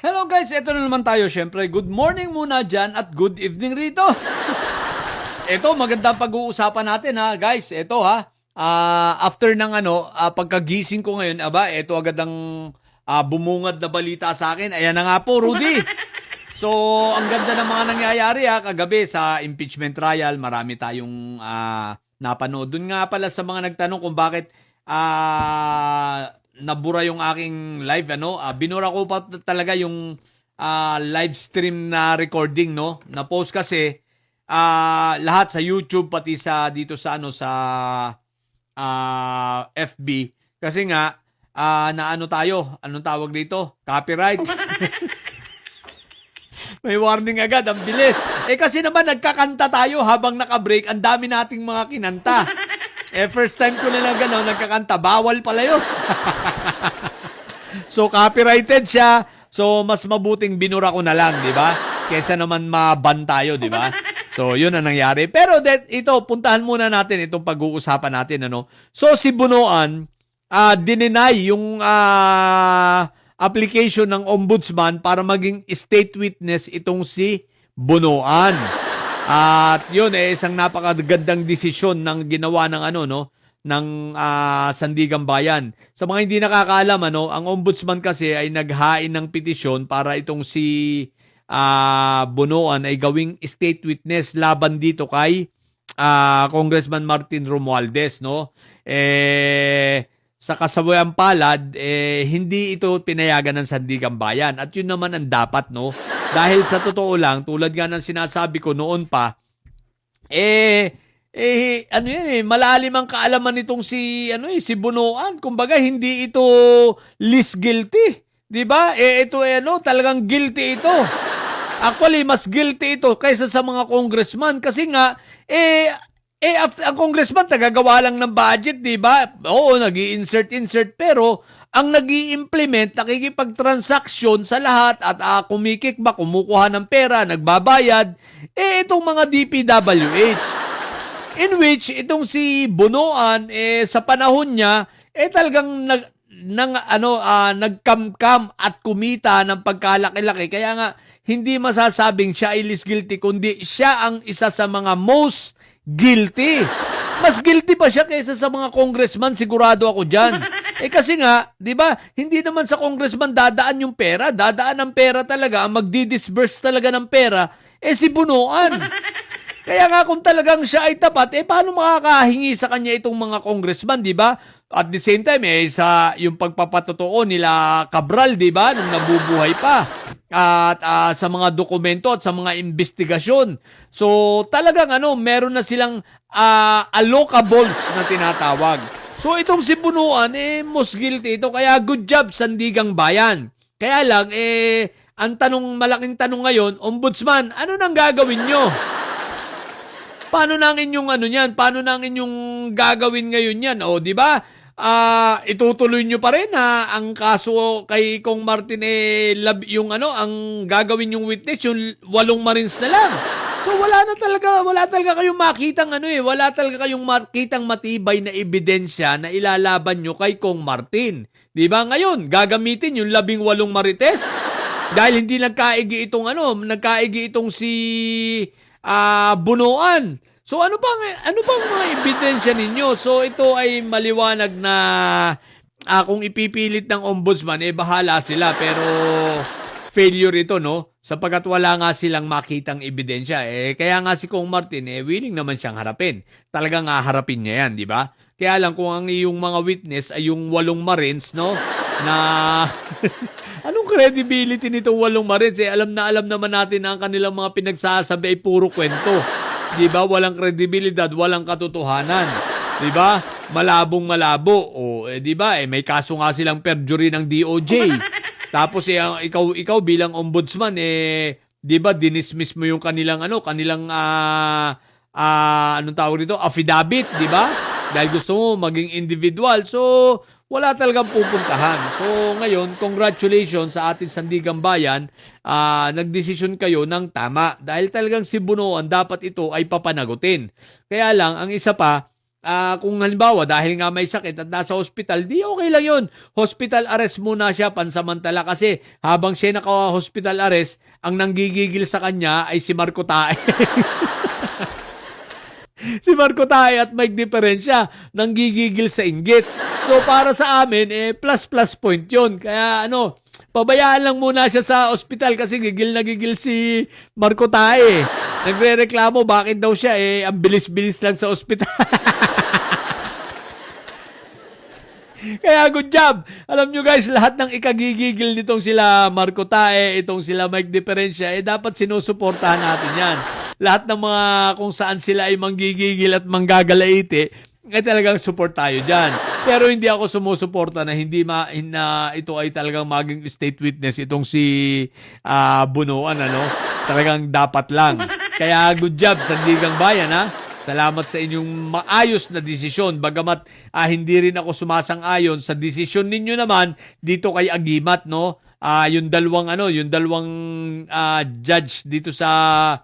Hello guys, eto na naman tayo. Syempre, good morning muna dyan at good evening rito. Eto, magandang pag-uusapan natin ha, guys. Eto ha, after ng pagkagising ko ngayon, eto agad ang bumungad na balita sa akin. Ayan na nga po, Rudy. So, ang ganda ng mga nangyayari ha, kagabi sa impeachment trial, marami tayong napanood. Doon nga pala sa mga nagtanong kung bakit nabura yung aking live, binura ko pa talaga yung live stream na recording, na post kasi lahat sa YouTube pati sa dito sa FB kasi nga tayo, anong tawag dito? Copyright. May warning agad, ang bilis. Kasi naman nagkakanta tayo habang naka-break, ang dami nating mga kinanta. First time ko na gano'n, nagkakanta. Bawal pala yun. So, copyrighted siya. So, mas mabuting binura ko na lang, di ba? Kesa naman maban tayo, di ba? So, yun ang nangyari. Pero, ito, puntahan muna natin itong pag-uusapan natin, So, si Bunoan, dininay yung application ng ombudsman para maging state witness itong si Bunoan. At yun isang napakagandang desisyon ng ginawa ng ng Sandigang Bayan. Sa mga hindi nakakaalam ang ombudsman kasi ay naghain ng petisyon para itong si Bunoan ay gawing state witness laban dito kay Congressman Martin Romualdez, sa kasabuyang palad, hindi ito pinayagan ng Sandigang Bayan. At yun naman ang dapat, Dahil sa totoo lang, tulad nga ng sinasabi ko noon pa, malalim ang kaalaman nitong si Bunoan. Kumbaga, hindi ito least guilty. 'Di ba? Ito talagang guilty ito. Actually, mas guilty ito kaysa sa mga congressman kasi nga ang congressman tagagawa lang ng budget, 'di ba? Oo, nag-i-insert pero ang nag-i-implement, nakikipag-transaksyon sa lahat at kumikikba, kumukuha ng pera, nagbabayad, itong mga DPWH. In which, itong si Bunoan, sa panahon niya, talagang nagkamkam at kumita ng pagkalaki-laki. Kaya nga, hindi masasabing siya ay least guilty, kundi siya ang isa sa mga most guilty. Mas guilty pa siya kaysa sa mga congressman, sigurado ako dyan. Kasi nga, di ba, hindi naman sa congressman dadaan yung pera. Dadaan ng pera talaga, ang magdi-disburse talaga ng pera, si Bunoan. Kaya nga kung talagang siya ay tapat, paano makakahingi sa kanya itong mga congressman, di ba? At the same time, sa yung pagpapatotoo nila Cabral, di ba, nung nabubuhay pa. At sa mga dokumento at sa mga investigasyon. So, talagang meron na silang allocables na tinatawag. So, itong si Bunoan, most guilty ito. Kaya good job, Sandigang Bayan. Kaya lang, malaking tanong ngayon, Ombudsman, ano nang gagawin nyo? Paano na ang inyong yan? Paano na ang inyong gagawin ngayon yan? O, di ba? Itutuloy nyo pa rin ang kaso kay Kong Martin ang gagawin yung witness, yung 8 Marines na lang. So wala talaga kayong makitang wala talaga kayong makitang matibay na ebidensya na ilalaban nyo kay Kong Martin. 'Di ba ngayon, gagamitin yung 18 Marites dahil hindi nagkaigi itong si Bunoan. So ano bang mga ebidensya ninyo? So ito ay maliwanag na kung ipipilit ng ombudsman bahala sila, pero failure ito, sapagkat wala nga silang makitang ebidensya. Kaya nga si Kong Martin, willing naman siyang harapin. Talagang harapin niya yan, di ba? Kaya lang kung ang iyong mga witness ay yung 8 Marines, na anong credibility nitong 8 Marines? Alam naman natin na ang kanilang mga pinagsasabi ay puro kwento. Di ba? Walang kredibilidad, walang katotohanan. Di ba? Malabong-malabo. Di ba? May kaso nga silang perjury ng DOJ. Tapos ikaw bilang ombudsman di ba dinismiss mo yung kanilang anong tawag dito, affidavit, di ba? Dahil gusto mo maging individual. So wala talagang pupuntahan. So ngayon, congratulations sa ating Sandigang Bayan, nagdesisyon kayo ng tama dahil talagang si Bunoan dapat ito ay papanagutin. Kaya lang ang isa pa, kung halimbawa dahil nga may sakit at nasa hospital, di okay lang yun. Hospital arrest muna siya pansamantala kasi habang siya naka-hospital arrest, ang nanggigigil sa kanya ay si Marco Tae. Si Marco Tae at Mike Diferensya nanggigigil sa inggit. So para sa amin, plus point yun. Kaya pabayaan lang muna siya sa ospital kasi gigil na gigil si Marco Tae. Nagre-reklamo bakit daw siya ang bilis-bilis lang sa ospital. Kaya good job. Alam nyo guys, lahat ng ikagigigil nitong sila Marco Tae, itong sila Mike Diferensya, dapat sinusuportahan natin yan. Lahat ng mga kung saan sila ay manggigigil at manggagalaiti, talagang support tayo dyan. Pero hindi ako sumusuporta na na ito ay talagang maging state witness itong si Bunuan, Talagang dapat lang. Kaya good job, Sandigang Bayan, Salamat sa inyong maayos na desisyon. Bagamat hindi rin ako sumasang-ayon sa desisyon ninyo naman dito kay Agimat, no? Yung dalawang judge dito sa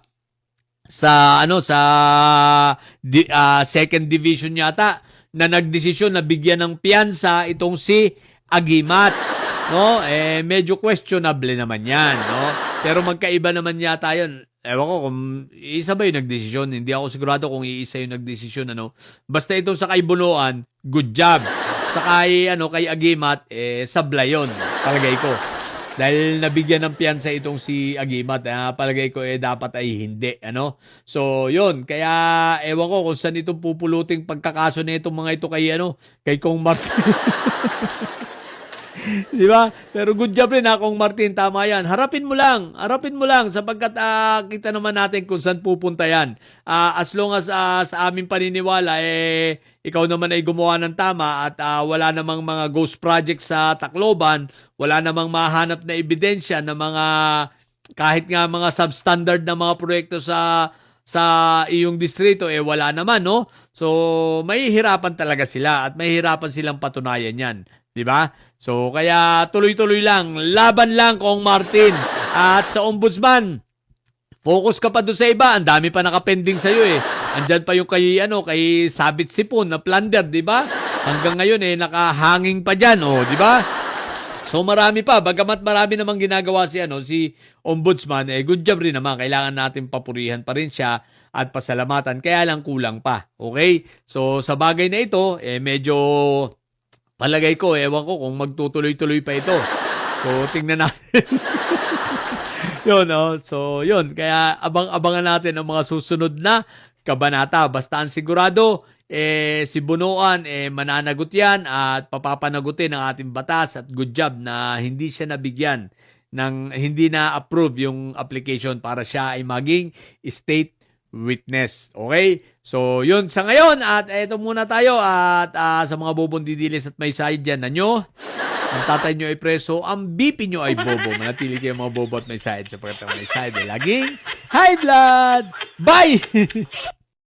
second division yata na nagdesisyon na bigyan ng piyansa itong si Agimat, no? Medyo questionable naman 'yan, no? Pero magkaiba naman yata 'yon. Ewan ko kung isa ba yung nagdesisyon. Hindi ako sigurado kung iisa yung nagdesisyon, Basta itong sa kay Bunuan, good job. Sa kay Agimat, sablay yun, palagay ko. Dahil nabigyan ng piyansa itong si Agimat, palagay ko dapat ay hindi, So, yun. Kaya, ewan ko kung saan itong pupuluting pagkakaso na itong mga ito kay Kong Martin. Di ba? Pero good job rin Kong Martin, tama yan. Harapin mo lang sapagkat kita naman natin kung saan pupunta yan. As long as sa aming paniniwala, ikaw naman ay gumawa ng tama at wala namang mga ghost project sa Tacloban, wala namang mahanap na ebidensya na kahit nga mga substandard na mga proyekto sa iyong distrito, wala naman, no? So, mahihirapan talaga sila at mahihirapan silang patunayan yan. Di ba? So, kaya tuloy-tuloy lang. Laban lang, Kong Martin. At sa ombudsman, focus ka pa doon sa iba. Ang dami pa nakapending sa'yo Andyan pa yung kay Sabit Sipon na plunder, di ba? Hanggang ngayon nakahanging pa dyan, di ba? So, marami pa. Bagamat marami namang ginagawa si ombudsman, good job rin naman. Kailangan natin papurihan pa rin siya at pasalamatan. Kaya lang kulang pa. Okay? So, sa bagay na ito, medyo palagay ko, ewan ko kung magtutuloy-tuloy pa ito. So, tingnan natin. Yun, So, yun. Kaya, abang-abangan natin ang mga susunod na kabanata. Basta ang sigurado, si Bunuan, mananagot yan at papapanagutin ang ating batas at good job na hindi siya nabigyan hindi na-approve yung application para siya ay maging state witness. Okay? So, yun sa ngayon at eto muna tayo at sa mga bobong didilis at may side dyan na nyo, ang tatay nyo ay preso, ang BP nyo ay bobo. Manatili kayo mga bobo at may side sapagkat ang may side ay laging high blood. Bye!